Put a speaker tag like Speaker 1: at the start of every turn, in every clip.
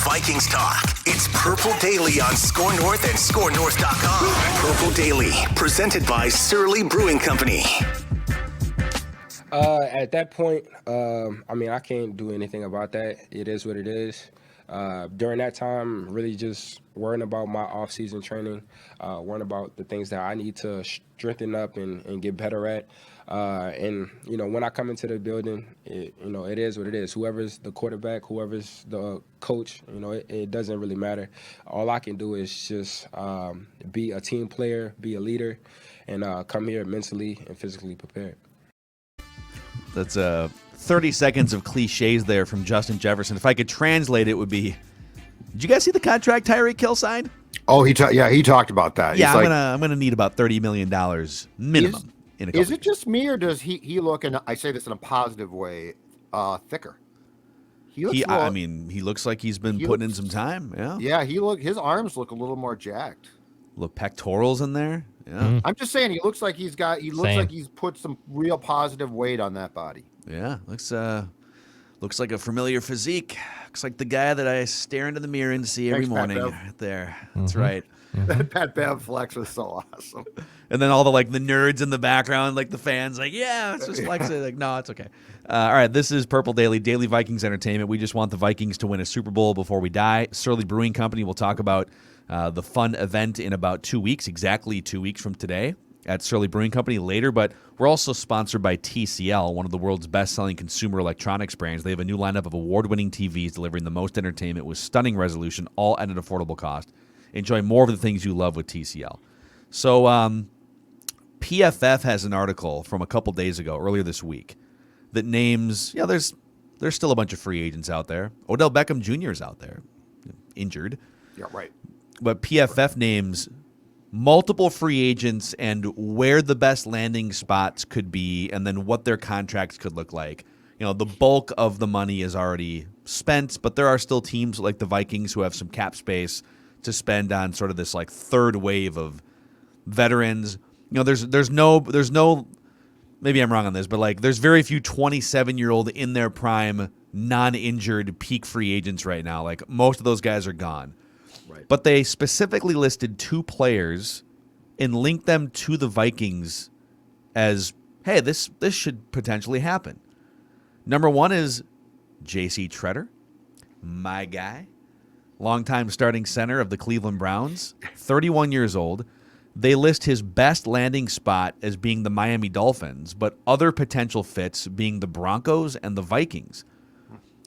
Speaker 1: Vikings talk. It's Purple Daily on Score North and ScoreNorth.com. Purple Daily, presented by Surly Brewing Company.
Speaker 2: At that point, I can't do anything about that. It is what it is. During that time, really just worrying about my off-season training, worrying about the things that I need to strengthen up and get better at. When I come into the building, it is what it is. Whoever's the quarterback, whoever's the coach, it doesn't really matter. All I can do is just be a team player, be a leader, and come here mentally and physically prepared.
Speaker 3: That's 30 seconds of cliches there from Justin Jefferson. If I could translate it, would be, did you guys see the contract Tyreek Hill signed?
Speaker 4: Oh, he talked about that.
Speaker 3: Yeah, I'm gonna need about $30 million minimum in a couple
Speaker 4: Is it just me, or does he look, and I say this in a positive way, thicker?
Speaker 3: He looks like he's been putting in some time. Yeah.
Speaker 4: Yeah, his arms look a little more jacked.
Speaker 3: Little pectorals in there. Yeah.
Speaker 4: Mm-hmm. I'm just saying, he looks like he's put some real positive weight on that body.
Speaker 3: Yeah, looks like a familiar physique. Looks like the guy that I stare into the mirror and see every morning. Right there. That's right.
Speaker 4: That Pat Bev flex was so awesome.
Speaker 3: And then all the nerds in the background, the fans, it's just flexing. No, it's okay. All right, this is Purple Daily Vikings entertainment. We just want the Vikings to win a Super Bowl before we die. Surly Brewing Company will talk about the fun event in about 2 weeks, exactly 2 weeks from today at Surly Brewing Company later. But we're also sponsored by TCL, one of the world's best-selling consumer electronics brands. They have a new lineup of award-winning TVs delivering the most entertainment with stunning resolution, all at an affordable cost. Enjoy more of the things you love with TCL. So PFF has an article from a couple days ago, earlier this week, that names, there's still a bunch of free agents out there. Odell Beckham Jr. is out there, injured.
Speaker 4: Yeah, right.
Speaker 3: But PFF names multiple free agents and where the best landing spots could be and then what their contracts could look like. The bulk of the money is already spent, but there are still teams like the Vikings who have some cap space to spend on sort of this third wave of veterans. There's no maybe I'm wrong on this, but there's very few 27-year-old in their prime non-injured peak free agents right now. Most of those guys are gone.
Speaker 4: Right.
Speaker 3: But they specifically listed two players and linked them to the Vikings as, hey, this should potentially happen. Number one is J.C. Tretter, my guy, longtime starting center of the Cleveland Browns, 31 years old. They list his best landing spot as being the Miami Dolphins, but other potential fits being the Broncos and the Vikings.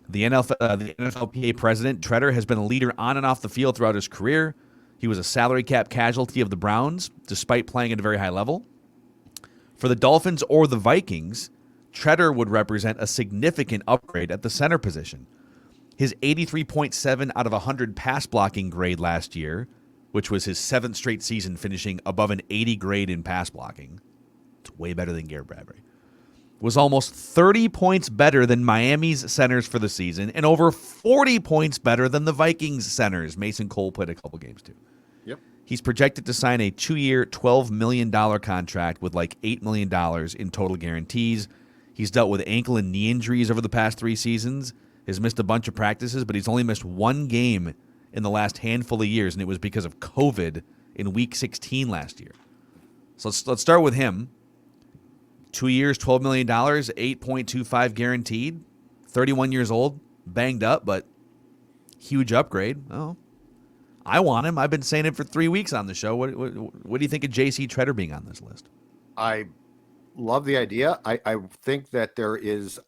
Speaker 3: The NFLPA president, Tretter, has been a leader on and off the field throughout his career. He was a salary cap casualty of the Browns, despite playing at a very high level. For the Dolphins or the Vikings, Tretter would represent a significant upgrade at the center position. His 83.7 out of 100 pass blocking grade last year, which was his seventh straight season finishing above an 80 grade in pass blocking. It's way better than Garrett Bradbury. Was almost 30 points better than Miami's centers for the season and over 40 points better than the Vikings centers. Mason Cole played a couple games too.
Speaker 4: Yep.
Speaker 3: He's projected to sign a 2-year, $12 million contract with $8 million in total guarantees. He's dealt with ankle and knee injuries over the past 3 seasons. Has missed a bunch of practices, but he's only missed one game in the last handful of years, and it was because of COVID in Week 16 last year. So let's start with him. 2 years, $12 million, 8.25 guaranteed, 31 years old, banged up, but huge upgrade. Oh, I want him. I've been saying it for 3 weeks on the show. What do you think of J.C. Tretter being on this list?
Speaker 4: I love the idea. I think that there is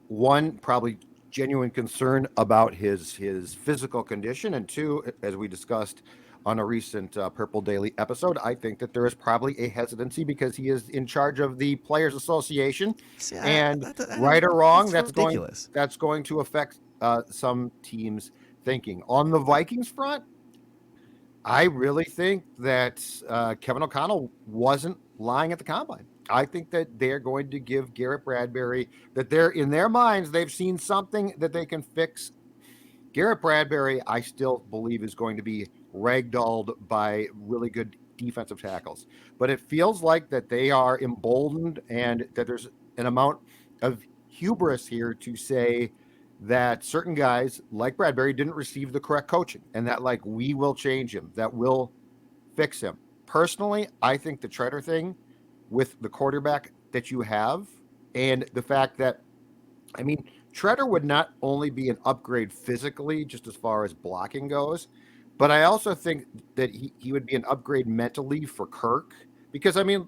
Speaker 4: one probably genuine concern about his physical condition, and two, as we discussed on a recent Purple Daily episode, I think that there is probably a hesitancy because he is in charge of the Players Association, and right or wrong, that's going to affect some teams' thinking. On the Vikings front, I really think that Kevin O'Connell wasn't lying at the combine. I think that they're going to give Garrett Bradbury, that they're in their minds, they've seen something that they can fix. Garrett Bradbury, I still believe, is going to be ragdolled by really good defensive tackles. But it feels like that they are emboldened and that there's an amount of hubris here to say that certain guys like Bradbury didn't receive the correct coaching, and that like we will change him, that will fix him. Personally, I think the Tretter thing with the quarterback that you have and the fact that, I mean, Tretter would not only be an upgrade physically, just as far as blocking goes, but I also think that he would be an upgrade mentally for Kirk because, I mean,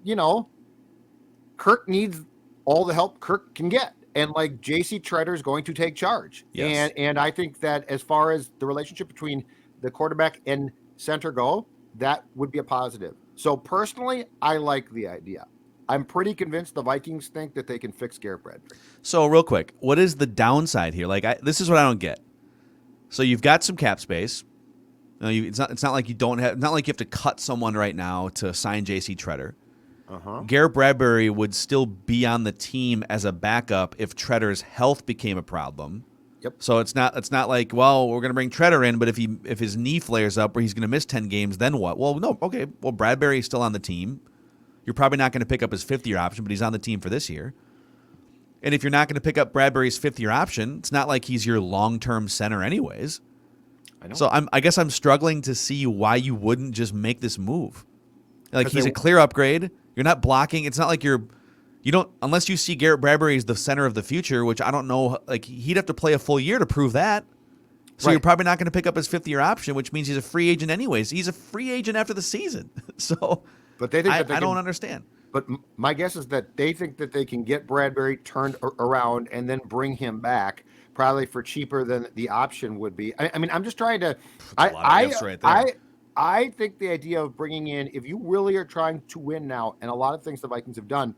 Speaker 4: Kirk needs all the help Kirk can get. And like JC Tretter is going to take charge.
Speaker 3: Yes.
Speaker 4: And I think that as far as the relationship between the quarterback and center go, that would be a positive. So personally, I like the idea. I'm pretty convinced the Vikings think that they can fix Garrett Bradbury.
Speaker 3: So real quick, what is the downside here? Like, this is what I don't get. So you've got some cap space. It's not like you don't have. Not like you have to cut someone right now to sign J.C. Tretter. Garrett Bradbury would still be on the team as a backup if Tretter's health became a problem.
Speaker 4: Yep.
Speaker 3: So it's not like, well, we're going to bring Tretter in, but if his knee flares up or he's going to miss 10 games, then what? Well, no, okay. Well, Bradbury's still on the team. You're probably not going to pick up his fifth-year option, but he's on the team for this year. And if you're not going to pick up Bradbury's fifth-year option, it's not like he's your long-term center anyways.
Speaker 4: I know.
Speaker 3: So I guess I'm struggling to see why you wouldn't just make this move. Like, he's a clear upgrade. You're not blocking. It's not like you don't, unless you see Garrett Bradbury as the center of the future, which I don't know, like, he'd have to play a full year to prove that. So You're probably not going to pick up his fifth-year option, which means he's a free agent anyways. He's a free agent after the season. So
Speaker 4: but they think
Speaker 3: I don't understand.
Speaker 4: But my guess is that they think that they can get Bradbury turned around and then bring him back, probably for cheaper than the option would be. I mean, I'm just trying to. I think the idea of bringing in, if you really are trying to win now, and a lot of things the Vikings have done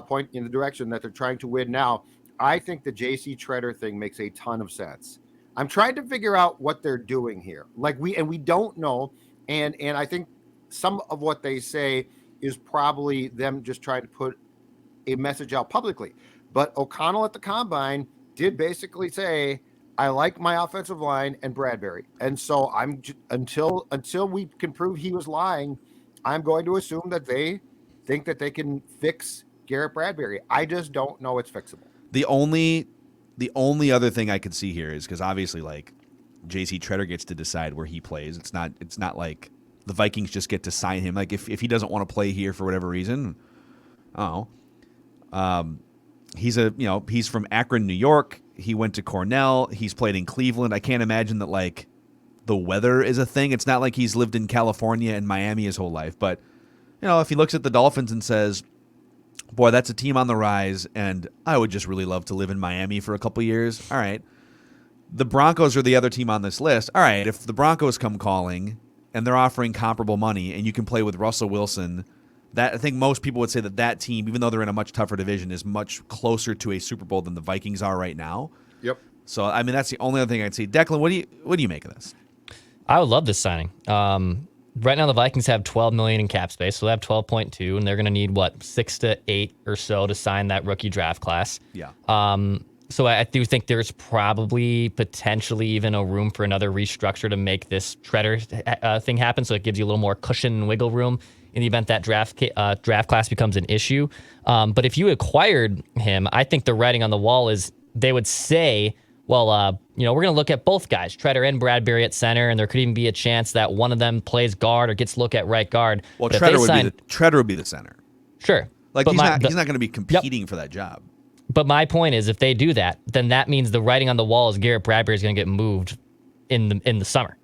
Speaker 4: point in the direction that they're trying to win now, I think the J.C. Tretter thing makes a ton of sense. I'm trying to figure out what they're doing here. Like we don't know, and I think some of what they say is probably them just trying to put a message out publicly. But O'Connell at the Combine did basically say, I like my offensive line and Bradbury. And so until we can prove he was lying, I'm going to assume that they think that they can fix Garrett Bradbury. I just don't know it's fixable.
Speaker 3: The only other thing I could see here is because obviously, like, J.C. Tretter gets to decide where he plays. It's not like the Vikings just get to sign him. Like, if he doesn't want to play here for whatever reason, I don't know. He's from Akron, New York. He went to Cornell. He's played in Cleveland. I can't imagine that, like, the weather is a thing. It's not like he's lived in California and Miami his whole life. But, if he looks at the Dolphins and says, boy, that's a team on the rise, and I would just really love to live in Miami for a couple years. All right. The Broncos are the other team on this list. All right, if the Broncos come calling and they're offering comparable money and you can play with Russell Wilson, I think most people would say that team, even though they're in a much tougher division, is much closer to a Super Bowl than the Vikings are right now.
Speaker 4: Yep.
Speaker 3: So, I mean, that's the only other thing I'd say. Declan, what do you make of this?
Speaker 5: I would love this signing. Right now, the Vikings have $12 million in cap space, so they have 12.2, and they're going to need 6 to 8 or so to sign that rookie draft class.
Speaker 3: Yeah.
Speaker 5: So I do think there's probably potentially even a room for another restructure to make this Tretter thing happen. So it gives you a little more cushion and wiggle room in the event that draft class becomes an issue. But if you acquired him, I think the writing on the wall is they would say, well, we're going to look at both guys, Tretter and Bradbury at center, and there could even be a chance that one of them plays guard or gets a look at right guard.
Speaker 3: Well, Tretter would be the center.
Speaker 5: Sure.
Speaker 3: Like, he's not going to be competing for that job.
Speaker 5: But my point is, if they do that, then that means the writing on the wall is Garrett Bradbury is going to get moved in the summer.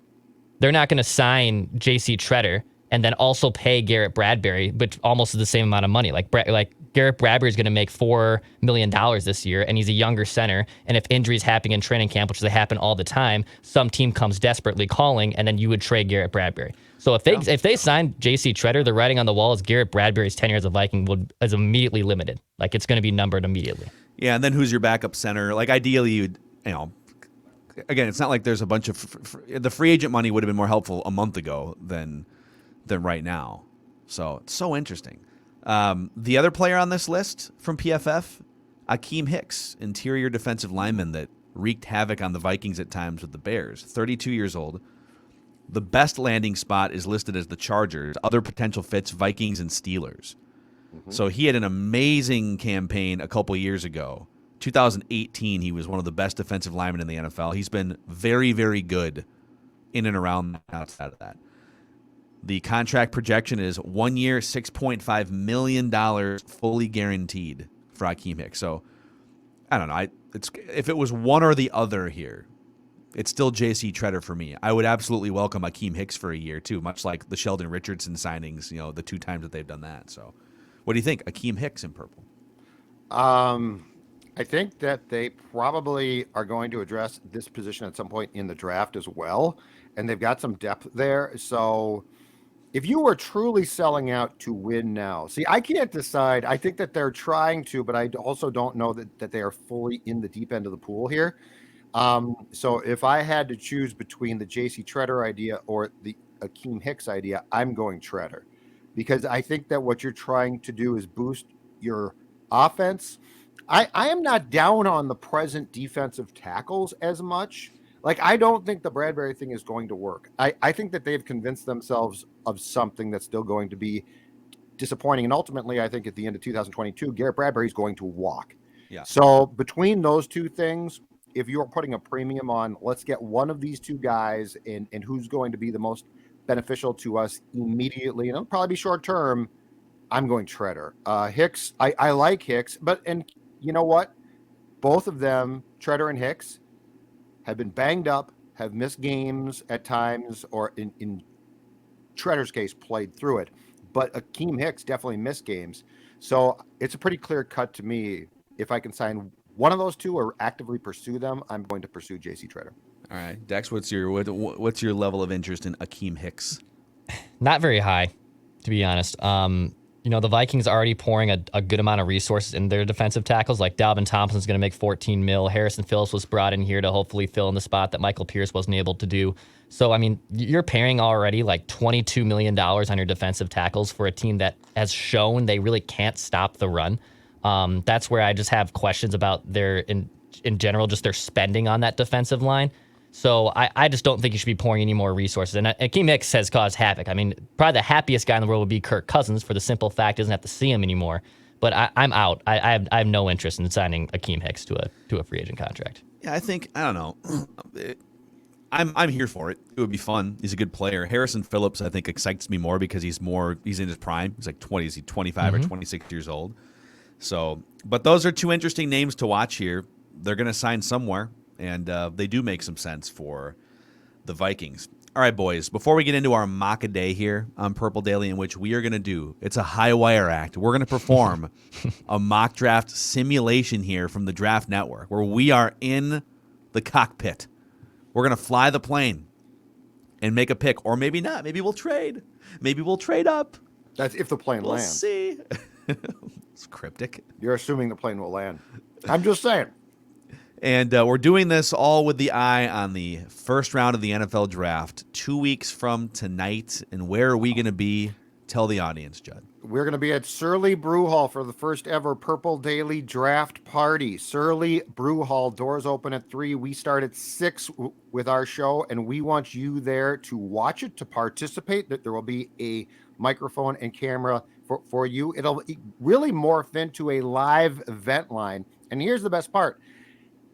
Speaker 5: They're not going to sign J.C. Tretter and then also pay Garrett Bradbury, but almost the same amount of money. Like Garrett Bradbury is going to make $4 million this year, and he's a younger center. And if injuries happen in training camp, which they happen all the time, some team comes desperately calling, and then you would trade Garrett Bradbury. So if they sign J.C. Tretter, the writing on the wall is Garrett Bradbury's tenure as a Viking is immediately limited. Like, it's going to be numbered immediately.
Speaker 3: Yeah, and then who's your backup center? Like, ideally, you'd, again, it's not like there's a bunch of the free agent money would have been more helpful a month ago than right now. So it's so interesting. The other player on this list from PFF, Akiem Hicks, interior defensive lineman that wreaked havoc on the Vikings at times with the Bears. 32 years old. The best landing spot is listed as the Chargers. Other potential fits, Vikings and Steelers. Mm-hmm. So he had an amazing campaign a couple years ago 2018, he was one of the best defensive linemen in the NFL. He's been very, very good in and around outside of that. The contract projection is 1 year, $6.5 million fully guaranteed for Akiem Hicks. So, I don't know. If it was one or the other here, it's still J.C. Tretter for me. I would absolutely welcome Akiem Hicks for a year, too, much like the Sheldon Richardson signings, the 2 times that they've done that. So, what do you think? Akiem Hicks in purple.
Speaker 4: I think that they probably are going to address this position at some point in the draft as well, and they've got some depth there. So if you were truly selling out to win now, see, I can't decide. I think that they're trying to, but I also don't know that they are fully in the deep end of the pool here. So if I had to choose between the JC Tretter idea or the Akiem Hicks idea, I'm going Tretter, because I think that what you're trying to do is boost your offense. I am not down on the present defensive tackles as much. Like, I don't think the Bradbury thing is going to work. I think that they've convinced themselves of something that's still going to be disappointing. And ultimately, I think at the end of 2022, Garrett Bradbury is going to walk.
Speaker 3: Yeah.
Speaker 4: So between those two things, if you're putting a premium on, let's get one of these two guys and who's going to be the most beneficial to us immediately, and it'll probably be short term, I'm going Tretter. Hicks, I like Hicks, and you know what? Both of them, Tretter and Hicks, have been banged up, have missed games at times, or in Tretter's case, played through it. But Akiem Hicks definitely missed games. So it's a pretty clear cut to me. If I can sign one of those two or actively pursue them, I'm going to pursue J.C. Tretter.
Speaker 3: All right, Dex, what's your level of interest in Akiem Hicks?
Speaker 5: Not very high, to be honest. The Vikings are already pouring a good amount of resources in their defensive tackles. Like Dalvin Thompson's going to make $14 million. Harrison Phillips was brought in here to hopefully fill in the spot that Michael Pierce wasn't able to do. So, I mean, you're paying already like $22 million on your defensive tackles for a team that has shown they really can't stop the run. That's where I just have questions about in general, just their spending on that defensive line. So I just don't think you should be pouring any more resources. And Akiem Hicks has caused havoc. I mean, probably the happiest guy in the world would be Kirk Cousins, for the simple fact he doesn't have to see him anymore. But I'm out. I have no interest in signing Akiem Hicks to a free agent contract.
Speaker 3: Yeah, I don't know. I'm here for it. It would be fun. He's a good player. Harrison Phillips, I think, excites me more because he's in his prime. He's like 20. Is he 25 or 26 years old? So, but those are 2 interesting names to watch here. They're going to sign somewhere. And they do make some sense for the Vikings. All right, boys, before we get into our mock-a-day here on Purple Daily, in which we are going to do, it's a high-wire act. We're going to perform a mock draft simulation here from the Draft Network, where we are in the cockpit. We're going to fly the plane and make a pick. Or maybe not. Maybe we'll trade. Maybe we'll trade up.
Speaker 4: That's if the plane
Speaker 3: We'll
Speaker 4: lands.
Speaker 3: see. It's cryptic.
Speaker 4: You're assuming the plane will land. I'm just saying.
Speaker 3: And we're doing this all with the eye on the first round of the NFL draft, 2 weeks from tonight. And where are we going to be? Tell the audience, Judd.
Speaker 4: We're going to be at Surly Brew Hall for the first ever Purple Daily Draft Party. Surly Brew Hall, doors open at 3. We start at 6 with our show, and we want you there to watch it, to participate. That there will be a microphone and camera for you. It'll really morph into a live event line. And here's the best part.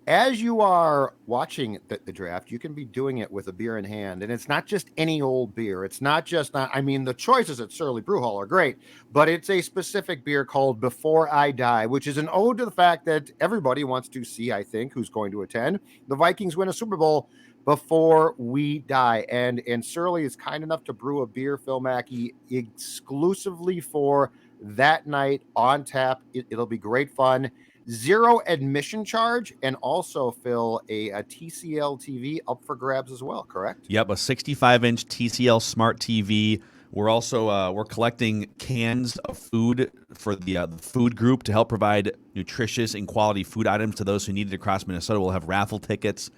Speaker 4: As you are watching the draft, you can be doing it with a beer in hand. And it's not just any old beer. It's not just, the choices at Surly Brew Hall are great, but it's a specific beer called Before I Die, which is an ode to the fact that everybody wants to see, I think, who's going to attend. The Vikings win a Super Bowl before we die. And Surly is kind enough to brew a beer, Phil Mackey, exclusively for that night on tap. It'll be great fun. 0 admission charge, and also, Phil, a TCL TV up for grabs as well, correct?
Speaker 3: Yep, a 65-inch TCL Smart TV. We're also we're collecting cans of food for the food group to help provide nutritious and quality food items to those who need it across Minnesota. We'll have raffle tickets,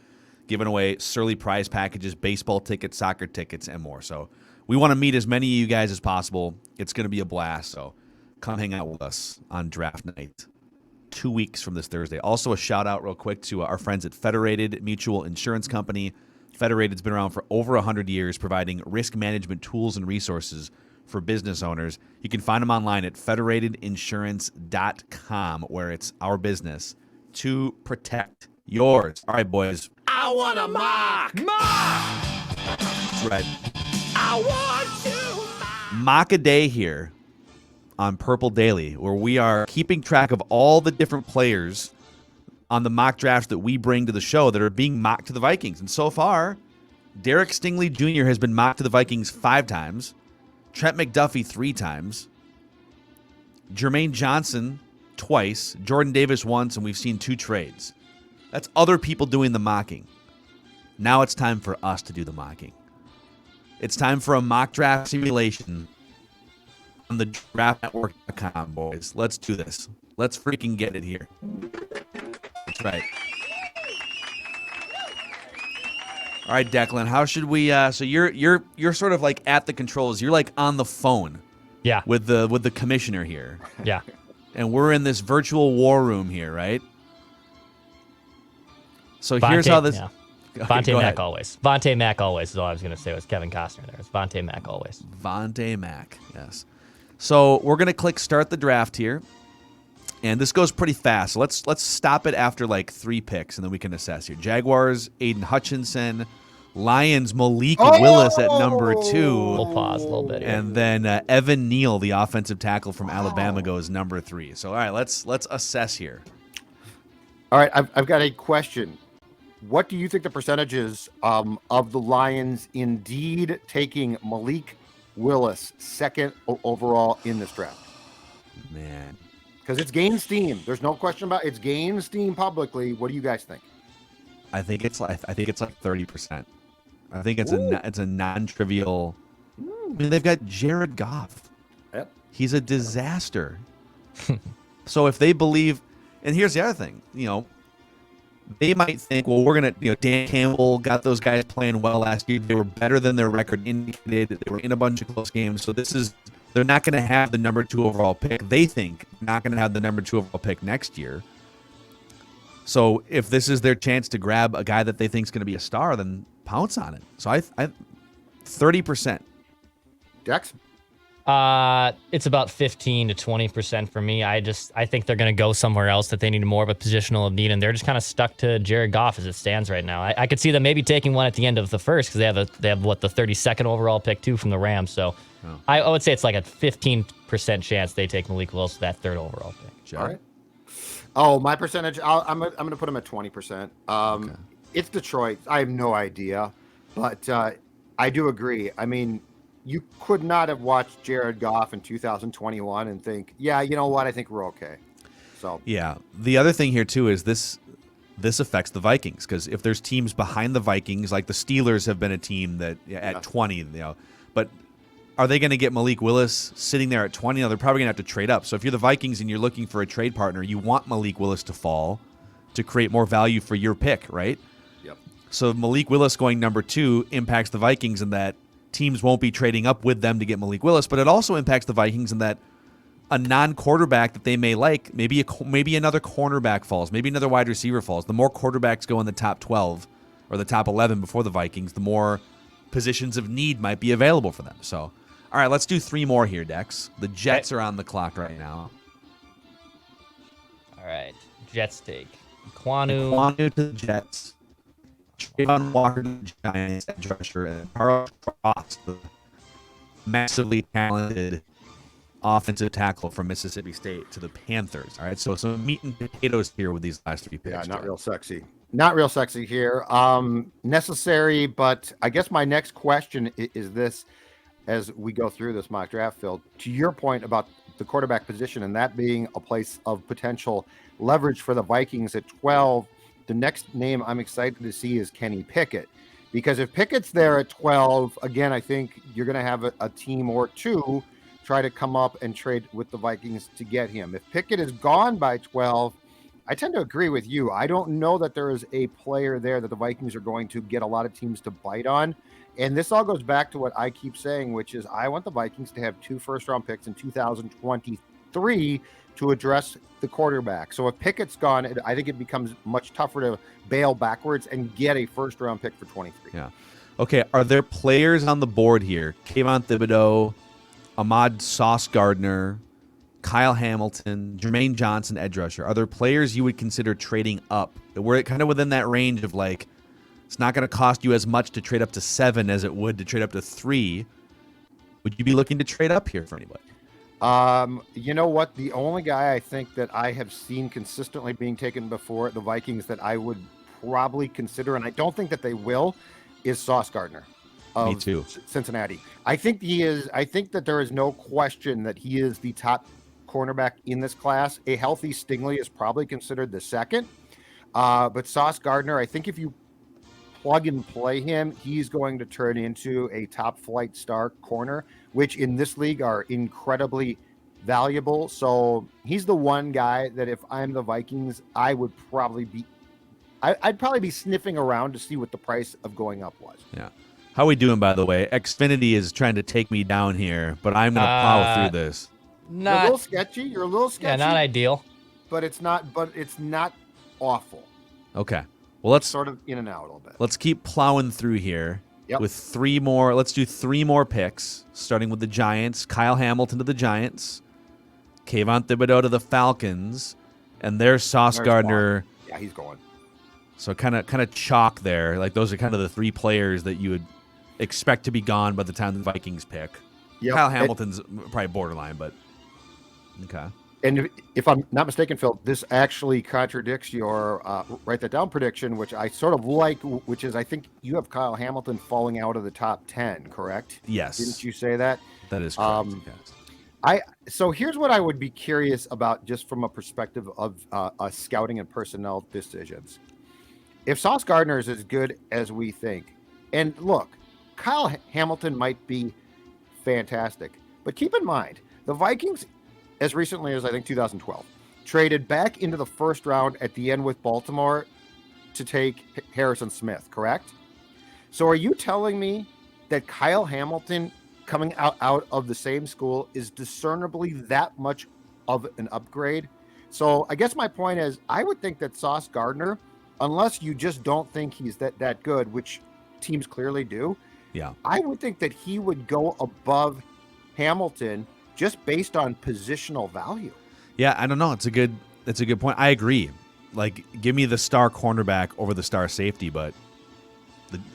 Speaker 3: giving away Surly prize packages, baseball tickets, soccer tickets, and more. So we want to meet as many of you guys as possible. It's going to be a blast, so come hang out with us on draft night. 2 weeks from this Thursday. Also, a shout out real quick to our friends at Federated Mutual Insurance Company. Federated's been around for over 100 years, providing risk management tools and resources for business owners. You can find them online at federatedinsurance.com, where it's our business to protect yours. All right, boys.
Speaker 1: I want a mock.
Speaker 3: That's right.
Speaker 1: I want to
Speaker 3: Mock a day here on Purple Daily, where we are keeping track of all the different players on the mock drafts that we bring to the show that are being mocked to the Vikings. And so far, Derek Stingley Jr. has been mocked to the Vikings 5 times, Trent McDuffie 3 times, Jermaine Johnson twice, Jordan Davis once, and we've seen 2 trades. That's other people doing the mocking. Now it's time for us to do the mocking. It's time for a mock draft simulation on the draftnetwork.com, boys. Let's do this. Let's freaking get it here. That's right. All right, Declan, how should we so you're sort of like at the controls. You're like on the phone.
Speaker 5: Yeah.
Speaker 3: With the commissioner here.
Speaker 5: Yeah.
Speaker 3: And we're in this virtual war room here, right? So here's how this
Speaker 5: Yeah.
Speaker 3: Okay,
Speaker 5: Vontae
Speaker 3: go
Speaker 5: Mack
Speaker 3: ahead.
Speaker 5: always. Vontae Mack always is all I was going to say was Kevin Costner there. It's Vontae Mack always.
Speaker 3: Vontae Mack, yes. So we're gonna click start the draft here, and this goes pretty fast. So let's stop it after like 3 picks, and then we can assess here. Jaguars, Aiden Hutchinson. Lions, Malik Willis at number 2.
Speaker 5: We'll pause a little bit here.
Speaker 3: And then Evan Neal, the offensive tackle from Alabama, goes number 3. So all right, let's assess here.
Speaker 4: All right, I've got a question. What do you think the percentage is of the Lions indeed taking Malik Willis second overall in this draft?
Speaker 3: Man,
Speaker 4: Because it's gained steam. There's no question about it. It's gained steam publicly. What do you guys think?
Speaker 3: I think it's like 30%. I think it's a non-trivial. I mean, they've got Jared Goff.
Speaker 4: Yep.
Speaker 3: He's a disaster. So if they believe, and here's the other thing, they might think, well, we're gonna, Dan Campbell got those guys playing well last year. They were better than their record indicated. They were in a bunch of close games. So they're not going to have the number 2 overall pick. They think not going to have the number 2 overall pick next year. So if this is their chance to grab a guy that they think is going to be a star, then pounce on it. So I 30%.
Speaker 4: Dex?
Speaker 5: It's about 15 to 20% for me. I think they're going to go somewhere else that they need more of a positional of need, and they're just kind of stuck to Jared Goff as it stands right now. I could see them maybe taking one at the end of the first because they have the 32nd overall pick too from the Rams. So I would say it's like a 15% chance they take Malik Willis with that 3rd overall pick.
Speaker 3: Joe?
Speaker 4: All right. Oh, my percentage, I'm going to put him at 20%.
Speaker 3: Okay.
Speaker 4: It's Detroit. I have no idea, but I do agree. I mean, you could not have watched Jared Goff in 2021 and think, yeah, you know what? I think we're okay. So
Speaker 3: Yeah. The other thing here too is this affects the Vikings, because if there's teams behind the Vikings, like the Steelers have been a team that at 20, but are they going to get Malik Willis sitting there at 20? No, they're probably going to have to trade up. So if you're the Vikings and you're looking for a trade partner, you want Malik Willis to fall to create more value for your pick, right?
Speaker 4: Yep.
Speaker 3: So Malik Willis going number 2 impacts the Vikings in that teams won't be trading up with them to get Malik Willis, but it also impacts the Vikings in that a non-quarterback that they may like, maybe another cornerback falls, maybe another wide receiver falls. The more quarterbacks go in the top 12 or the top 11 before the Vikings, the more positions of need might be available for them. So, all right, let's do 3 more here, Dex. The Jets are on the clock right now.
Speaker 5: All right. Jets take Kwanu.
Speaker 3: Kwanu to the Jets. Trayvon Walker to the Giants at rusher, and Carl Cross, the massively talented offensive tackle from Mississippi State, to the Panthers. All right, so some meat and potatoes here with these last 3 picks.
Speaker 4: yeah, not real sexy. Not real sexy here. Necessary, but I guess my next question is this as we go through this mock draft, Phil, to your point about the quarterback position and that being a place of potential leverage for the Vikings at 12, the next name I'm excited to see is Kenny Pickett. Because if Pickett's there at 12, again, I think you're going to have a team or two try to come up and trade with the Vikings to get him. If Pickett is gone by 12, I tend to agree with you. I don't know that there is a player there that the Vikings are going to get a lot of teams to bite on. And this all goes back to what I keep saying, which is I want the Vikings to have 2 first-round picks in 2023 to address the quarterback. So if Pickett's gone, I think it becomes much tougher to bail backwards and get a first-round pick for 23.
Speaker 3: Yeah. Okay, are there players on the board here? Kayvon Thibodeau, Ahmad Sauce Gardner, Kyle Hamilton, Jermaine Johnson, edge rusher. Are there players you would consider trading up? We're kind of within that range of like, it's not going to cost you as much to trade up to 7 as it would to trade up to 3. Would you be looking to trade up here for anybody?
Speaker 4: You know what? The only guy I think that I have seen consistently being taken before the Vikings that I would probably consider, and I don't think that they will, is Sauce Gardner of
Speaker 3: Me too.
Speaker 4: Cincinnati. I think he is. I think that there is no question that he is the top cornerback in this class. A healthy Stingley is probably considered the second. But Sauce Gardner, I think if you plug and play him, he's going to turn into a top flight star corner, which in this league are incredibly valuable. So he's the one guy that if I'm the Vikings, I'd probably be sniffing around to see what the price of going up was.
Speaker 3: Yeah. How we doing, by the way? Xfinity is trying to take me down here, but I'm going to plow through this.
Speaker 4: You're a little sketchy.
Speaker 5: Yeah, not ideal.
Speaker 4: But it's not awful.
Speaker 3: Okay. Well, let's
Speaker 4: Sort of in and out a little bit.
Speaker 3: Let's keep plowing through here
Speaker 4: Yep.
Speaker 3: with 3 more. Let's do 3 more picks, starting with the Giants. Kyle Hamilton to the Giants, Kayvon Thibodeau to the Falcons, and there's Sauce Gardner.
Speaker 4: Yeah, he's going.
Speaker 3: So kind of chalk there. Like those are kind of the 3 players that you would expect to be gone by the time the Vikings pick.
Speaker 4: Yep.
Speaker 3: Kyle Hamilton's probably borderline, but okay.
Speaker 4: And if I'm not mistaken, Phil, this actually contradicts your write that down prediction, which I sort of like, which is I think you have Kyle Hamilton falling out of the top 10, correct?
Speaker 3: Yes.
Speaker 4: Didn't you say that?
Speaker 3: That is correct. Yes.
Speaker 4: So here's what I would be curious about just from a perspective of scouting and personnel decisions. If Sauce Gardner is as good as we think, and look, Kyle Hamilton might be fantastic, but keep in mind, the Vikings, as recently as I think 2012, traded back into the first round at the end with Baltimore to take Harrison Smith, correct? So are you telling me that Kyle Hamilton coming out of the same school is discernibly that much of an upgrade? So I guess my point is I would think that Sauce Gardner, unless you just don't think he's that good, which teams clearly do,
Speaker 3: Yeah.
Speaker 4: I would think that he would go above Hamilton just based on positional value.
Speaker 3: Yeah, I don't know. It's a good point. I agree. Like, give me the star cornerback over the star safety, but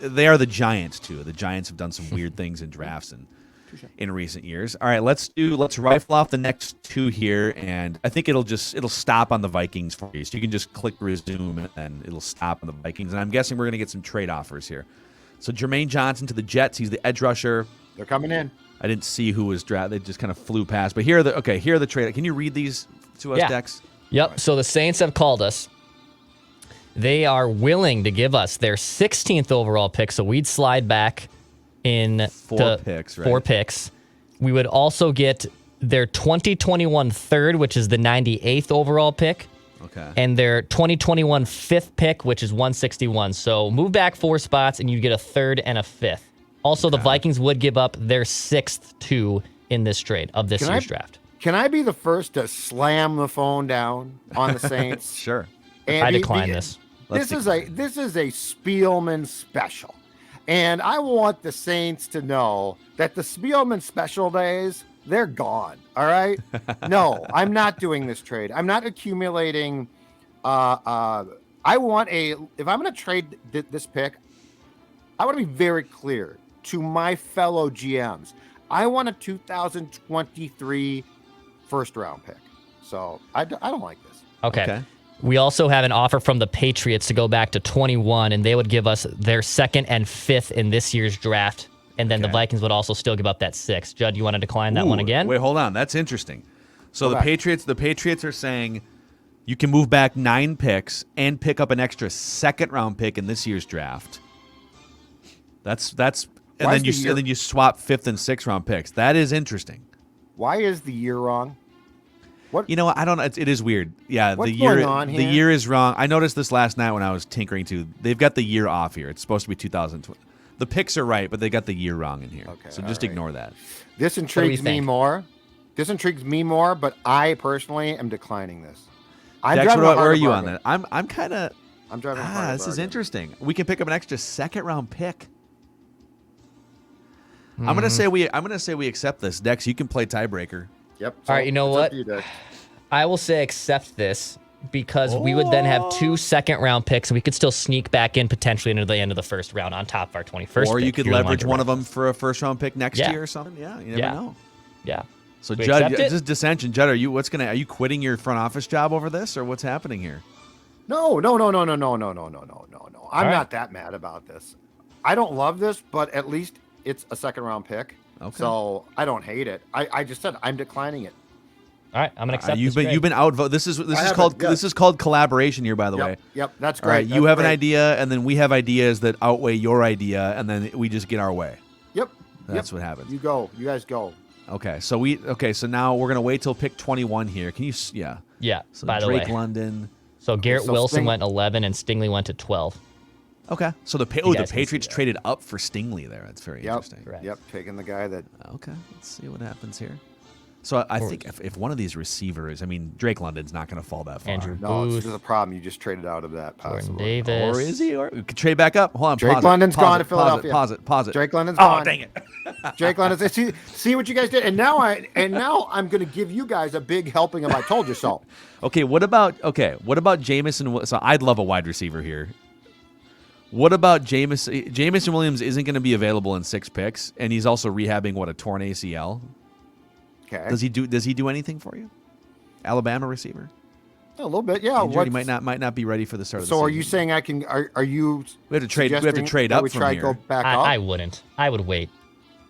Speaker 3: they are the Giants too. The Giants have done some weird things in drafts in recent years. All right, let's rifle off the next 2 here, and I think it'll stop on the Vikings for you. So you can just click resume and it'll stop on the Vikings. And I'm guessing we're gonna get some trade offers here. So Jermaine Johnson to the Jets. He's the edge rusher.
Speaker 4: They're coming in.
Speaker 3: I didn't see who was drafted. They just kind of flew past. But here are the trade. Can you read these to us,
Speaker 5: Yeah.
Speaker 3: Dex?
Speaker 5: Yep. So the Saints have called us. They are willing to give us their 16th overall pick, so we'd slide back in
Speaker 3: 4 picks, right?
Speaker 5: 4 picks. We would also get their 2021 third, which is the 98th overall pick.
Speaker 3: Okay.
Speaker 5: And their 2021 fifth pick, which is 161. So move back 4 spots, and you get a third and a fifth. Also, the Vikings would give up their 6th too in this trade of this year's draft.
Speaker 4: Can I be the first to slam the phone down on the Saints?
Speaker 3: Sure.
Speaker 4: And
Speaker 5: I decline this.
Speaker 4: This is a Spielman special. And I want the Saints to know that the Spielman special days, they're gone. All right? No, I'm not doing this trade. I'm not accumulating. If I'm going to trade this pick, I want to be very clear to my fellow GMs. I want a 2023 first round pick. So I don't like this.
Speaker 5: Okay. We also have an offer from the Patriots to go back to 21, and they would give us their 2nd and 5th in this year's draft. And then the Vikings would also still give up that 6th. Judd, you want to decline that one again?
Speaker 3: Wait, hold on. That's interesting. So the Patriots are saying you can move back 9 picks and pick up an extra 2nd round pick in this year's draft. That's and then you swap 5th and 6th round picks. That is interesting.
Speaker 4: Why is the year wrong? What?
Speaker 3: You know what? I don't know. It is weird. Yeah,
Speaker 4: What's going on here?
Speaker 3: The year is wrong. I noticed this last night when I was tinkering too. They've got the year off here. It's supposed to be 2020. The picks are right, but they got the year wrong in here.
Speaker 4: Okay,
Speaker 3: so just ignore that.
Speaker 4: This intrigues me more. But I personally am declining this.
Speaker 3: Dex, where are you on that? I'm kind of.
Speaker 4: I'm driving.
Speaker 3: This is interesting. We can pick up an extra 2nd round pick. I'm gonna say we accept this. Dex, you can play tiebreaker.
Speaker 4: Yep.
Speaker 5: All right, you know
Speaker 4: it's up
Speaker 5: what?
Speaker 4: to you, Dick.
Speaker 5: I will say accept this because we would then have 2 second-round picks. We could still sneak back in potentially into the end of the first round on top of our 21st
Speaker 3: Or
Speaker 5: pick
Speaker 3: you
Speaker 5: if
Speaker 3: could
Speaker 5: really wanted
Speaker 3: leverage
Speaker 5: to
Speaker 3: one
Speaker 5: rip
Speaker 3: of them for a first-round pick next
Speaker 5: Yeah.
Speaker 3: year or something. Yeah, you never
Speaker 5: Yeah.
Speaker 3: know.
Speaker 5: Yeah.
Speaker 3: So,
Speaker 5: We
Speaker 3: Judd,
Speaker 5: accept it?
Speaker 3: just dissension. Judd, are you quitting your front office job over this, or what's happening here?
Speaker 4: No. I'm
Speaker 5: right.
Speaker 4: not that mad about this. I don't love this, but at least it's a second round pick.
Speaker 3: Okay.
Speaker 4: So I don't hate it. I just said I'm declining it.
Speaker 5: All right, I'm gonna accept this trade.
Speaker 3: You've been outvoted. This is called collaboration here, by the way.
Speaker 4: Yep. That's
Speaker 3: All
Speaker 4: great.
Speaker 3: right, you
Speaker 4: That's
Speaker 3: have an
Speaker 4: great.
Speaker 3: idea, and then we have ideas that outweigh your idea, and then we just get our way.
Speaker 4: Yep.
Speaker 3: That's what happens.
Speaker 4: You go. You guys go.
Speaker 3: Okay, so now we're gonna wait till pick 21 here. Can you? Yeah.
Speaker 5: Yeah.
Speaker 3: So
Speaker 5: by the
Speaker 3: Drake
Speaker 5: way,
Speaker 3: London.
Speaker 5: so Garrett
Speaker 4: so
Speaker 5: Wilson
Speaker 4: Sting-
Speaker 5: went 11 and Stingley went to 12.
Speaker 3: Okay. So the
Speaker 5: guys can see
Speaker 3: Patriots
Speaker 5: that.
Speaker 3: traded up for Stingley there. That's very
Speaker 4: Yep.
Speaker 3: interesting.
Speaker 5: Correct.
Speaker 4: Yep. Taking the guy that.
Speaker 3: Okay, let's see what happens here. So I think if one of these receivers, I mean, Drake London's not going to fall that far.
Speaker 5: Andrew
Speaker 4: No,
Speaker 5: Booth,
Speaker 4: it's just a problem. You just traded out of that
Speaker 5: Jordan
Speaker 4: possibly.
Speaker 5: Davis.
Speaker 3: Or is he? Or we could trade back up. Hold on.
Speaker 4: Drake
Speaker 3: pause it,
Speaker 4: London's
Speaker 3: pause
Speaker 4: gone
Speaker 3: it,
Speaker 4: to Philadelphia.
Speaker 3: Pause it.
Speaker 4: Drake London's
Speaker 3: Oh,
Speaker 4: gone.
Speaker 3: dang it.
Speaker 4: Jake London. See what you guys did, and now I'm going to give you guys a big helping of I told you so.
Speaker 3: Okay, what about Jameson? So I'd love a wide receiver here. What about Jameson? Jameson Williams isn't going to be available in 6 picks, and he's also rehabbing a torn ACL.
Speaker 4: Okay.
Speaker 3: Does he do anything for you? Alabama receiver.
Speaker 4: A little bit, yeah.
Speaker 3: Injured, he might not be ready for the start of the
Speaker 4: So
Speaker 3: season.
Speaker 4: are you saying I can? Are you?
Speaker 3: We have to trade. We have to
Speaker 4: suggesting
Speaker 3: trade
Speaker 4: that
Speaker 3: up
Speaker 4: we
Speaker 3: from
Speaker 4: try
Speaker 3: here.
Speaker 4: to go back up.
Speaker 5: I wouldn't. I would wait.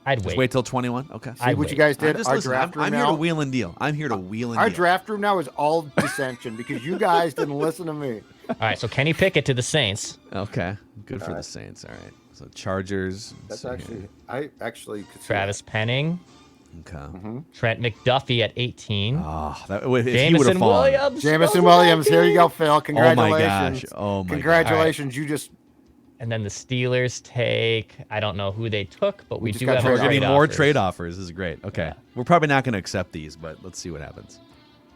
Speaker 5: I'd
Speaker 3: Just
Speaker 5: wait.
Speaker 3: wait till 21. Okay.
Speaker 4: See what you guys did.
Speaker 3: Just
Speaker 4: Our
Speaker 3: listen,
Speaker 4: draft room
Speaker 3: I'm
Speaker 4: now.
Speaker 3: here to wheel and deal. I'm here to wheel and
Speaker 4: Our
Speaker 3: deal.
Speaker 4: draft room now is all dissension because you guys didn't listen to me.
Speaker 5: All right, so Kenny Pickett to the Saints.
Speaker 3: Okay. Good for the Saints. All right. So Chargers.
Speaker 4: That's
Speaker 3: let's see
Speaker 4: actually
Speaker 3: here.
Speaker 4: I actually could see
Speaker 5: Travis Penning,
Speaker 3: Okay.
Speaker 5: Trent McDuffie at 18.
Speaker 3: Oh, if he would have
Speaker 5: Jameson
Speaker 3: fallen.
Speaker 5: Williams.
Speaker 4: that. Jamison
Speaker 5: over
Speaker 4: Williams. Here you go,
Speaker 5: 19.
Speaker 4: Phil. Congratulations.
Speaker 3: Oh my gosh.
Speaker 4: Congratulations. You just
Speaker 5: And then the Steelers take, I don't know who they took, but we
Speaker 4: just
Speaker 5: do
Speaker 4: got
Speaker 5: have
Speaker 3: We're
Speaker 4: trade
Speaker 3: getting
Speaker 5: trade
Speaker 3: more
Speaker 5: offers.
Speaker 3: trade offers. This is great. Okay.
Speaker 5: Yeah.
Speaker 3: We're probably not going to accept these, but let's see what happens.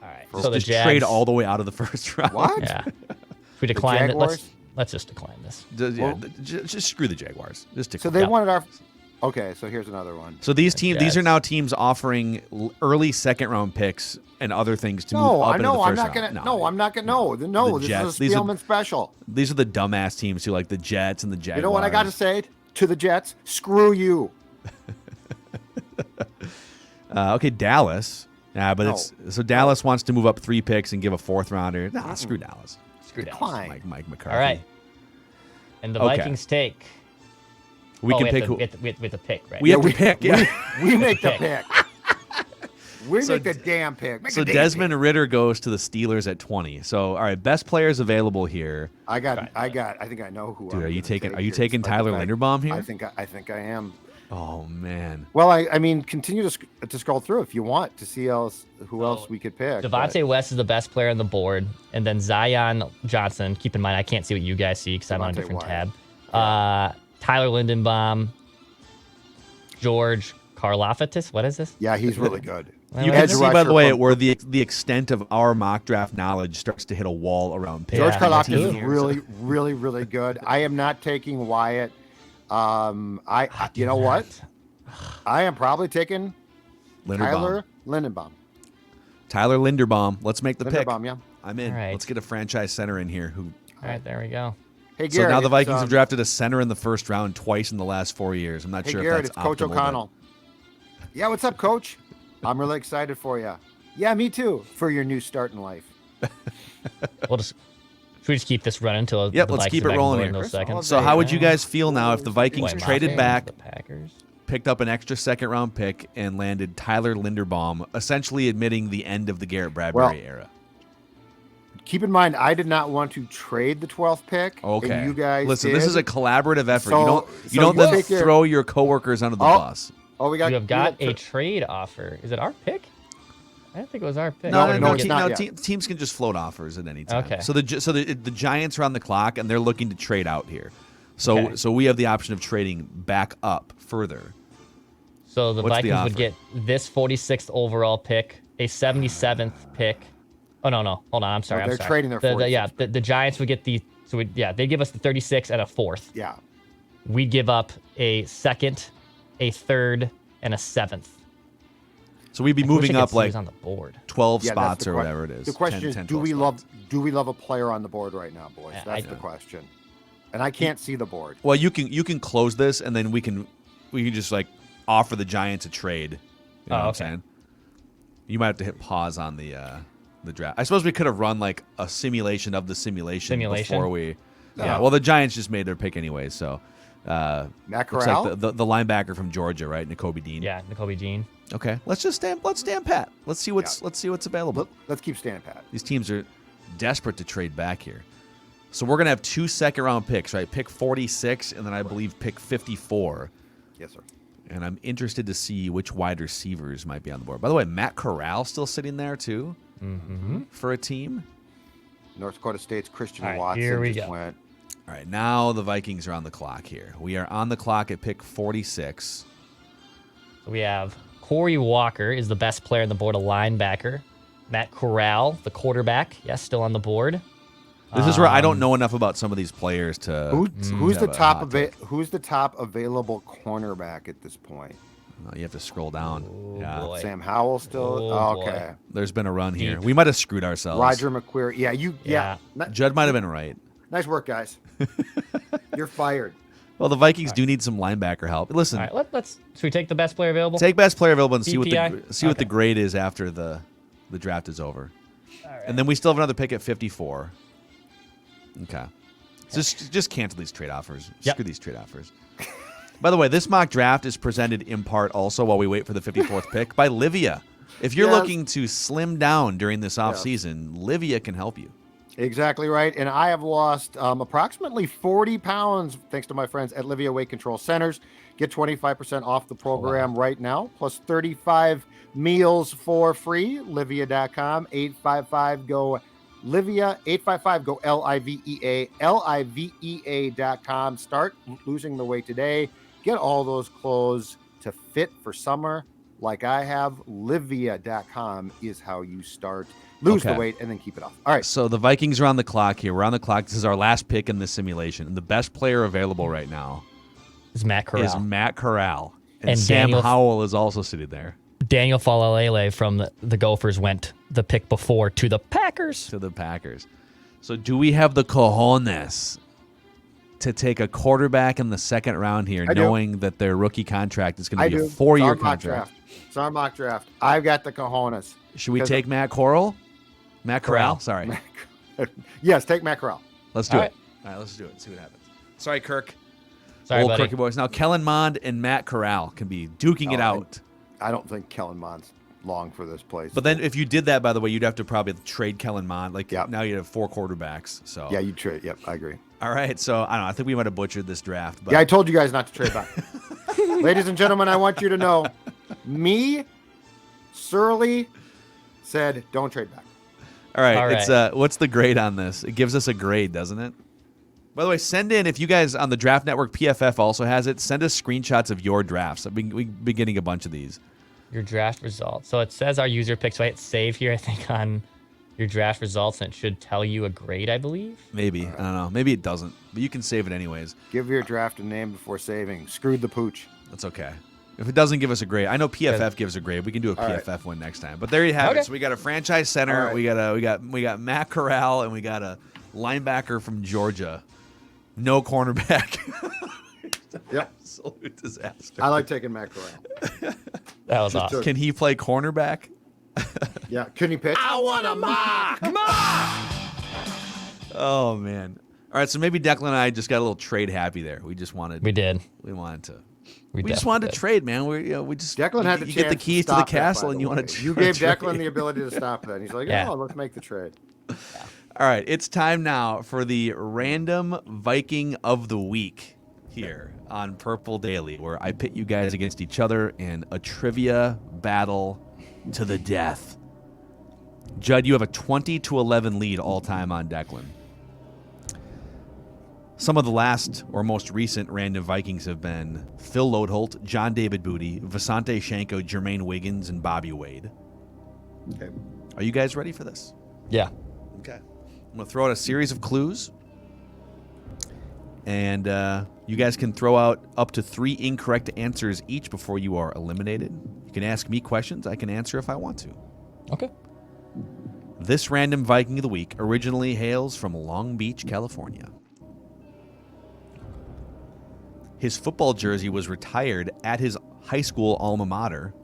Speaker 5: All right,
Speaker 3: Just,
Speaker 5: so the
Speaker 3: just
Speaker 5: Jags.
Speaker 3: trade all the way out of the first round.
Speaker 4: what?
Speaker 5: Yeah. If we decline it,
Speaker 4: Jaguars?
Speaker 5: let's just decline this.
Speaker 3: Just screw the Jaguars. Just
Speaker 4: So
Speaker 3: decline.
Speaker 4: they
Speaker 5: Yeah.
Speaker 4: wanted our. Okay, so here's another one.
Speaker 3: So these teams, these are
Speaker 5: Jags.
Speaker 3: now teams offering early second round picks and other things to move
Speaker 4: No,
Speaker 3: up
Speaker 4: I
Speaker 3: into
Speaker 4: know.
Speaker 3: the
Speaker 4: I'm
Speaker 3: first
Speaker 4: not
Speaker 3: round.
Speaker 4: gonna. No, I'm not gonna. No, this
Speaker 3: Jets.
Speaker 4: is a
Speaker 3: These are-
Speaker 4: Spielman special.
Speaker 3: These are the dumbass teams who like the Jets and the Jaguars.
Speaker 4: You know what I got to say to the Jets? Screw you.
Speaker 3: Okay, Dallas. Yeah, but
Speaker 4: No.
Speaker 3: it's so Dallas wants to move up 3 picks and give a 4th rounder. Nah, screw Dallas.
Speaker 5: Screw that.
Speaker 4: Decline.
Speaker 3: Mike McCarthy.
Speaker 5: All right. And the
Speaker 3: Okay.
Speaker 5: Vikings take.
Speaker 3: We can
Speaker 5: have
Speaker 3: pick
Speaker 5: to,
Speaker 3: who
Speaker 5: we have to pick, right?
Speaker 3: we have to pick. Yeah.
Speaker 4: We make the
Speaker 5: Pick.
Speaker 4: pick. We
Speaker 3: So
Speaker 4: make the damn pick. Make
Speaker 3: So
Speaker 4: the damn
Speaker 3: Desmond
Speaker 4: pick.
Speaker 3: Ritter goes to the Steelers at 20. So all right, best players available here.
Speaker 4: I think I know who.
Speaker 3: Dude,
Speaker 4: I'm
Speaker 3: are you
Speaker 4: gonna
Speaker 3: taking
Speaker 4: take
Speaker 3: are you
Speaker 4: here,
Speaker 3: taking
Speaker 4: despite
Speaker 3: Tyler
Speaker 4: the fact-
Speaker 3: Linderbaum here?
Speaker 4: I think I am.
Speaker 3: Oh man.
Speaker 4: Well, I mean, continue to scroll through if you want to see who else we could pick.
Speaker 5: Devontae West is the best player on the board, and then Zion Johnson. Keep in mind, I can't see what you guys see because I'm on a
Speaker 4: Devontae
Speaker 5: different
Speaker 4: Wyatt.
Speaker 5: tab. Tyler Lindenbaum, George Karlaftis. What is this?
Speaker 4: Yeah, he's really good.
Speaker 3: You
Speaker 5: Edge
Speaker 3: can see, by the
Speaker 4: rusher
Speaker 3: way,
Speaker 4: from-
Speaker 3: where the extent of our mock draft knowledge starts to hit a wall around picks.
Speaker 4: George
Speaker 5: Yeah,
Speaker 4: Karlaftis
Speaker 5: me
Speaker 4: is
Speaker 5: too.
Speaker 4: really good. I am not taking Wyatt. You know what? I am probably taking
Speaker 3: Linderbaum.
Speaker 4: Tyler Lindenbaum.
Speaker 3: Tyler Linderbaum. Let's make the pick.
Speaker 4: Linderbaum, yeah.
Speaker 3: I'm in.
Speaker 5: All right.
Speaker 3: Let's get a franchise center in here. Who?
Speaker 5: All right, there we go.
Speaker 4: Hey,
Speaker 3: So
Speaker 4: Garrett,
Speaker 3: now the
Speaker 4: it's,
Speaker 3: Vikings have drafted a center in the first round twice in the last 4 years. I'm not
Speaker 4: Hey,
Speaker 3: sure
Speaker 4: Garrett,
Speaker 3: if
Speaker 4: it's
Speaker 3: that's
Speaker 4: Coach
Speaker 3: optimal, but-
Speaker 4: O'Connell. Yeah, what's up, Coach? I'm really excited for you. Yeah, me too. For your new start in life.
Speaker 5: Should we just keep this running until
Speaker 3: Yep,
Speaker 5: the
Speaker 3: let's
Speaker 5: Vikings
Speaker 3: keep
Speaker 5: are
Speaker 3: it
Speaker 5: back
Speaker 3: rolling
Speaker 5: in
Speaker 3: here.
Speaker 5: those seconds?
Speaker 3: So how would you guys feel now if the Vikings
Speaker 5: Boy,
Speaker 3: traded
Speaker 5: Muffin,
Speaker 3: back,
Speaker 5: the Packers.
Speaker 3: picked up an extra second round pick, and landed Tyler Linderbaum, essentially admitting the end of the Garrett Bradbury era?
Speaker 4: Keep in mind, I did not want to trade the 12th pick.
Speaker 3: Okay.
Speaker 4: And you guys
Speaker 3: listen.
Speaker 4: did.
Speaker 3: This is a collaborative effort.
Speaker 4: So-
Speaker 3: you
Speaker 4: so
Speaker 3: don't
Speaker 4: you
Speaker 3: then
Speaker 4: take your-
Speaker 3: throw your coworkers under the
Speaker 4: Oh,
Speaker 3: bus.
Speaker 4: Oh, we got.
Speaker 5: You have got
Speaker 4: we
Speaker 5: a trade offer. Is it our pick? I don't think it was our pick.
Speaker 3: No,
Speaker 4: no,
Speaker 3: no,
Speaker 4: it's
Speaker 3: te-
Speaker 4: not
Speaker 3: no,
Speaker 4: yet.
Speaker 3: teams can just float offers at any time.
Speaker 5: Okay.
Speaker 3: So the Giants are on the clock and they're looking to trade out here. So
Speaker 5: Okay.
Speaker 3: so we have the option of trading back up further.
Speaker 5: So the
Speaker 3: What's the
Speaker 5: Vikings would
Speaker 3: offer?
Speaker 5: get this 46th overall pick, a 77th pick. Oh no, hold on. I'm sorry.
Speaker 4: No,
Speaker 5: I'm
Speaker 4: they're
Speaker 5: sorry.
Speaker 4: trading their
Speaker 5: Yeah,
Speaker 4: 46th
Speaker 5: the Giants would get they give us the 36 and a 4th.
Speaker 4: Yeah.
Speaker 5: We'd give up a 2nd, a 3rd, and a 7th.
Speaker 3: So we'd be
Speaker 5: I wish
Speaker 3: moving
Speaker 5: I could
Speaker 3: up
Speaker 5: see
Speaker 3: like
Speaker 5: who's on the board.
Speaker 3: 12
Speaker 4: Yeah, that's
Speaker 3: spots
Speaker 4: the
Speaker 3: or
Speaker 4: que-
Speaker 3: whatever it is.
Speaker 4: The question
Speaker 3: 10,
Speaker 4: is,
Speaker 3: 10,
Speaker 4: do we
Speaker 3: 12
Speaker 4: love
Speaker 3: spots.
Speaker 4: a player on the board right now, boys?
Speaker 5: Yeah,
Speaker 4: That's the question. And I can't see the board.
Speaker 3: Well, you can close this, and then we can just like offer the Giants a trade. You know what I'm
Speaker 5: okay.
Speaker 3: saying? You might have to hit pause on the draft. I suppose we could have run like a simulation of the simulation before we. Yeah. Well, the Giants just made their pick anyway, so.
Speaker 4: Matt
Speaker 3: Looks
Speaker 4: Corral?
Speaker 3: like the linebacker from Georgia, right? N'Kobe Dean.
Speaker 5: Yeah, N'Kobe Dean.
Speaker 3: Okay, let's stand pat. Let's see what's available.
Speaker 4: Let's keep standing pat.
Speaker 3: These teams are desperate to trade back here. So we're gonna have 2 second-round picks, right? Pick 46, and then I believe pick 54.
Speaker 4: Yes, sir.
Speaker 3: And I'm interested to see which wide receivers might be on the board. By the way, Matt Corral still sitting there too for a team.
Speaker 4: North Dakota State's Christian
Speaker 5: All right,
Speaker 4: Watson
Speaker 5: here we
Speaker 4: just
Speaker 5: go.
Speaker 4: went.
Speaker 3: All right, now the Vikings are on the clock here. We are on the clock at pick 46.
Speaker 5: So we have Corey Walker is the best player on the board, a linebacker. Matt Corral, the quarterback, yes, still on the board.
Speaker 3: This is where I don't know enough about some of these players to.
Speaker 4: Who's the
Speaker 3: have a
Speaker 4: top
Speaker 3: hot take.
Speaker 4: Who's the top available cornerback at this point?
Speaker 3: You have to scroll down. Yeah.
Speaker 5: boy.
Speaker 4: Sam Howell still.
Speaker 5: Oh,
Speaker 4: okay.
Speaker 3: There's been a run here.
Speaker 5: Deep.
Speaker 3: We might have screwed ourselves.
Speaker 4: Roger McQuarrie. Yeah,
Speaker 5: Yeah.
Speaker 3: Judd might have been right.
Speaker 4: Nice work, guys. You're fired.
Speaker 3: Well, the Vikings do need some linebacker help. Listen,
Speaker 5: All right, let's. Should we take the best player available?
Speaker 3: take best player available and see what
Speaker 5: BPI?
Speaker 3: the grade is after the draft is over.
Speaker 5: All right.
Speaker 3: And then we still have another pick at 54. Okay. Just cancel these trade offers.
Speaker 5: Yep.
Speaker 3: Screw these trade offers. By the way, this mock draft is presented in part also while we wait for the 54th pick by Livia. If you're
Speaker 4: Yes.
Speaker 3: looking to slim down during this offseason, Livia can help you.
Speaker 4: Exactly right. And I have lost approximately 40 pounds thanks to my friends at Livia Weight Control Centers. Get 25% off the program right now, plus 35 meals for free. Livia.com, 855-GO Livia, 855-GO LIVEA, LIVEA.com. Start losing the weight today. Get all those clothes to fit for summer like I have. Livia.com is how you start. Lose the
Speaker 3: Okay.
Speaker 4: weight and then keep it off. All right.
Speaker 3: So the Vikings are on the clock here. We're on the clock. This is our last pick in this simulation. And the best player available right now
Speaker 5: Is Matt Corral.
Speaker 3: is Matt Corral. And,
Speaker 5: And
Speaker 3: Sam
Speaker 5: Daniel-
Speaker 3: Howell is also sitting there
Speaker 5: Daniel Falalele from the Gophers went the pick before to the Packers.
Speaker 3: to the Packers. So do we have the cojones to take a quarterback in the second round here,
Speaker 4: I do.
Speaker 3: knowing that their rookie contract is going
Speaker 4: I
Speaker 3: to be
Speaker 4: do.
Speaker 3: a 4-year
Speaker 4: It's our mock
Speaker 3: contract?
Speaker 4: draft. It's our mock draft. I've got the cojones.
Speaker 3: Should we
Speaker 4: 'Cause-
Speaker 3: take Matt Corral? Matt Corral?
Speaker 5: Corral.
Speaker 3: Sorry.
Speaker 4: Yes, take Matt Corral.
Speaker 3: Let's do
Speaker 5: All
Speaker 3: it. All right, let's do it. See what happens. Sorry, Kirk.
Speaker 5: Sorry,
Speaker 3: Old
Speaker 5: buddy.
Speaker 3: Kirky boys. Now, Kellen Mond and Matt Corral can be duking it
Speaker 4: Oh,
Speaker 3: out.
Speaker 4: I don't think Kellen Mond's long for this place.
Speaker 3: But then if you did that, by the way, you'd have to probably trade Kellen Mond. Like,
Speaker 4: Yep.
Speaker 3: now you have 4 quarterbacks. So
Speaker 4: yeah, you trade. Yep, I agree.
Speaker 3: All right. So, I don't know. I think we might have butchered this draft. But
Speaker 4: Yeah, I told you guys not to trade back. Ladies and gentlemen, I want you to know, me, Surly, said don't trade back.
Speaker 3: All right.
Speaker 5: All
Speaker 3: It's what's the grade on this? It gives us a grade, doesn't it? By the way, send in, if you guys on the Draft Network, PFF also has it, send us screenshots of your drafts. We've been getting a bunch of these.
Speaker 5: Your draft results. So it says our user pick. So I hit save here, I think, on your draft results, and it should tell you a grade, I believe.
Speaker 3: Maybe. I don't know. Maybe it doesn't. But you can save it anyways.
Speaker 4: Give your draft a name before saving. Screwed the pooch.
Speaker 3: That's okay. If it doesn't give us a grade, I know PFF gives a grade. We can do a
Speaker 4: All right.
Speaker 3: PFF one next time. But there you have
Speaker 5: Okay.
Speaker 3: it. So we got a franchise center.
Speaker 4: All right.
Speaker 3: We got Matt Corral, and we got a linebacker from Georgia. No cornerback.
Speaker 4: Yep.
Speaker 3: Absolute disaster.
Speaker 4: I like taking Matt Corral.
Speaker 5: That was awesome.
Speaker 3: Can he play cornerback?
Speaker 4: Yeah. Couldn't he pitch?
Speaker 3: Oh man. All right, so maybe Declan and I just got a little trade happy there. We just wanted
Speaker 5: We did.
Speaker 3: we wanted to
Speaker 5: We
Speaker 3: just
Speaker 5: definitely
Speaker 3: wanted to
Speaker 5: did.
Speaker 3: trade, man. We just
Speaker 4: Declan had the
Speaker 3: you
Speaker 4: chance
Speaker 3: get the keys to the
Speaker 4: stop that,
Speaker 3: castle
Speaker 4: by
Speaker 3: and
Speaker 4: the
Speaker 3: you
Speaker 4: way.
Speaker 3: want to
Speaker 4: You gave
Speaker 3: trade.
Speaker 4: Declan the ability to stop that. He's like,
Speaker 5: Yeah.
Speaker 4: oh, let's make the trade.
Speaker 3: All right, it's time now for the random Viking of the week here on Purple Daily, where I pit you guys against each other in a trivia battle to the death. Judd, you have a 20-11 lead all time on Declan. Some of the last or most recent random Vikings have been Phil Lodeholt, John David Booty, Vasante Shanko, Jermaine Wiggins, and Bobby Wade.
Speaker 4: Okay.
Speaker 3: Are you guys ready for this?
Speaker 5: Yeah.
Speaker 3: Okay. I'm going to throw out a series of clues. And you guys can throw out up to 3 incorrect answers each before you are eliminated. You can ask me questions. I can answer if I want to.
Speaker 5: Okay.
Speaker 3: This random Viking of the week originally hails from Long Beach, California. His football jersey was retired at his high school alma mater,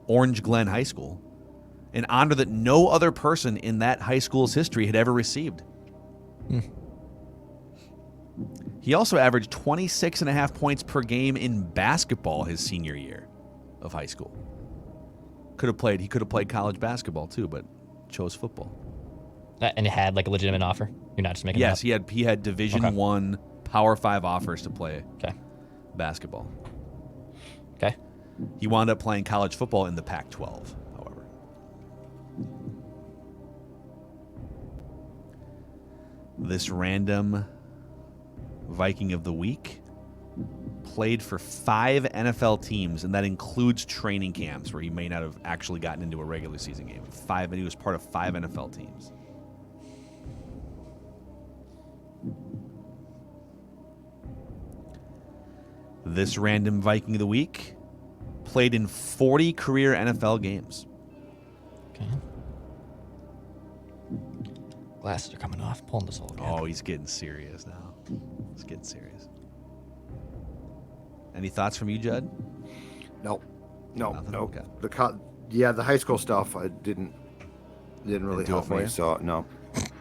Speaker 3: Orange Glen High School, an honor that no other person in that high school's history had ever received. He also averaged 26.5 points per game in basketball his senior year of high school. He could have played college basketball too, but chose football.
Speaker 5: And it had like a legitimate offer. You're not just making
Speaker 3: Yes,
Speaker 5: it up?
Speaker 3: he had Division I Power 5 offers to play basketball.
Speaker 5: Okay.
Speaker 3: He wound up playing college football in the Pac-12, however. This random Viking of the week played for 5 NFL teams, and that includes training camps where he may not have actually gotten into a regular season game. 5, and he was part of 5 NFL teams. This random Viking of the week played in 40 career NFL games.
Speaker 5: Okay. Glasses are coming off. Pulling this all again.
Speaker 3: Oh, he's getting serious now. He's getting serious. Any thoughts from you, Judd?
Speaker 4: No.
Speaker 3: Nothing? Okay.
Speaker 4: The high school stuff I didn't really
Speaker 3: do it
Speaker 4: help
Speaker 3: for
Speaker 4: me.
Speaker 3: you?
Speaker 4: So no,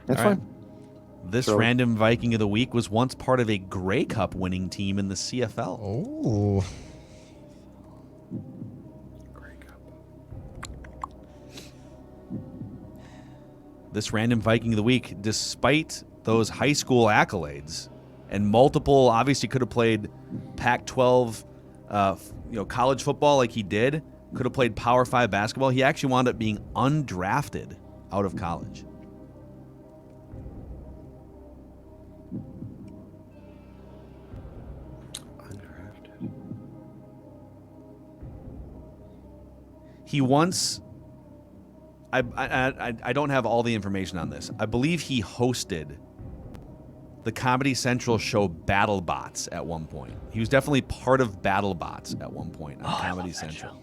Speaker 4: that's
Speaker 3: All right.
Speaker 4: fine.
Speaker 3: This random Viking of the week was once part of a Grey Cup winning team in the CFL.
Speaker 5: Oh.
Speaker 3: This random Viking of the week, despite those high school accolades and multiple, obviously could have played Pac-12, college football like he did, could have played Power 5 basketball. He actually wound up being undrafted out of college. He once, I don't have all the information on this. I believe he hosted the Comedy Central show BattleBots at one point. He was definitely part of BattleBots at one point on Comedy Central.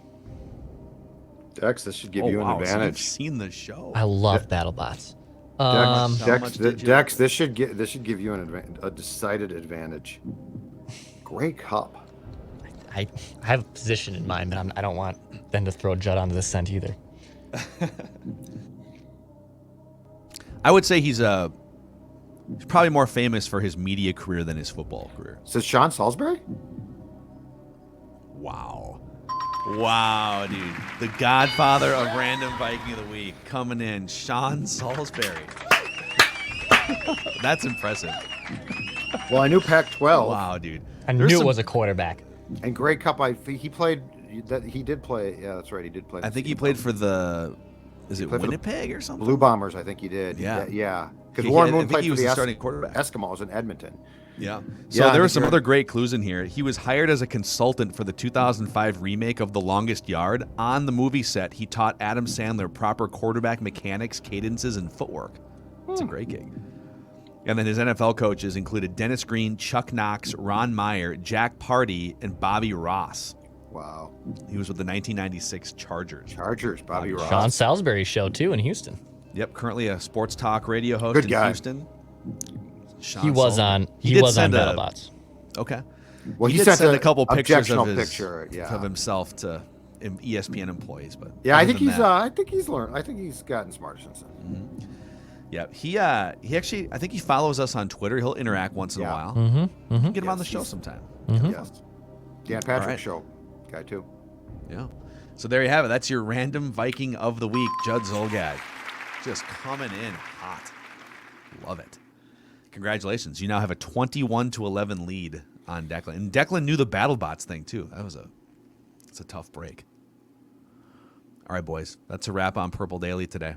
Speaker 4: Dex, this should give you an
Speaker 3: So
Speaker 4: advantage.
Speaker 3: you've seen the show.
Speaker 5: I love BattleBots.
Speaker 4: Dex, this should give you a decided advantage. Grey Cup.
Speaker 5: I have a position in mind, but I don't want them to throw Judd onto the scent either.
Speaker 3: I would say he's probably more famous for his media career than his football career.
Speaker 4: Is this Sean Salisbury?
Speaker 3: Wow, dude. The godfather of random Viking of the week coming in, Sean Salisbury. That's impressive.
Speaker 4: Well, I knew Pac-12.
Speaker 3: Wow, dude.
Speaker 5: I knew it was a quarterback.
Speaker 4: And Grey Cup, he played. He did play. Yeah, that's right. He did play.
Speaker 3: I think he played for the. Is it Winnipeg or something?
Speaker 4: Blue Bombers, I think he did.
Speaker 3: Yeah.
Speaker 4: Yeah. Because
Speaker 3: I
Speaker 4: Warren
Speaker 3: think
Speaker 4: Moon played
Speaker 3: he
Speaker 4: for
Speaker 3: was
Speaker 4: the
Speaker 3: the starting quarterback.
Speaker 4: Eskimos in Edmonton.
Speaker 3: Yeah. So
Speaker 4: Yeah,
Speaker 3: there
Speaker 4: I
Speaker 3: are some
Speaker 4: think
Speaker 3: other great clues in here. He was hired as a consultant for the 2005 remake of The Longest Yard. On the movie set, he taught Adam Sandler proper quarterback mechanics, cadences, and footwork. It's a great gig. And then his NFL coaches included Dennis Green, Chuck Knox, Ron Meyer, Jack Party, and Bobby Ross.
Speaker 4: Wow.
Speaker 3: He was with the 1996 Chargers.
Speaker 4: Bobby Ross.
Speaker 5: Sean Salisbury's show too in Houston.
Speaker 3: Yep, currently a sports talk radio host
Speaker 4: Good
Speaker 3: in
Speaker 4: guy.
Speaker 3: Houston. Sean
Speaker 5: He was
Speaker 3: Salisbury.
Speaker 5: on. He
Speaker 3: did
Speaker 5: was on
Speaker 3: send a-
Speaker 5: BattleBots.
Speaker 3: Okay.
Speaker 4: Well,
Speaker 3: he
Speaker 4: he
Speaker 3: did
Speaker 4: sent
Speaker 3: send a couple pictures of
Speaker 4: objectional
Speaker 3: his
Speaker 4: picture, yeah.
Speaker 3: of himself to ESPN employees, but
Speaker 4: Yeah, I
Speaker 3: other
Speaker 4: think
Speaker 3: than
Speaker 4: he's.
Speaker 3: that-
Speaker 4: I think he's learned. I think he's gotten smarter since then.
Speaker 3: Yeah, he actually, I think he follows us on Twitter. He'll interact once in a
Speaker 4: Yeah.
Speaker 3: while.
Speaker 5: Mm-hmm.
Speaker 3: Get him on the
Speaker 4: Yes,
Speaker 3: show
Speaker 4: he's-
Speaker 3: sometime.
Speaker 4: Yes. Dan Patrick
Speaker 3: All right.
Speaker 4: show guy too.
Speaker 3: Yeah. So there you have it. That's your random Viking of the week, Judd Zolgad. Just coming in hot. Love it. Congratulations. You now have a 21-11 lead on Declan. And Declan knew the BattleBots thing too. It's a tough break. All right, boys. That's a wrap on Purple Daily today.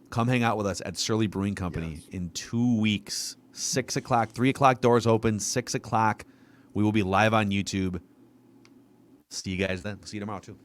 Speaker 3: Come hang out with us at Surly Brewing Company in 2 weeks. 6 o'clock, 3 o'clock doors open, 6 o'clock. We will be live on YouTube. See you guys then. See you tomorrow too.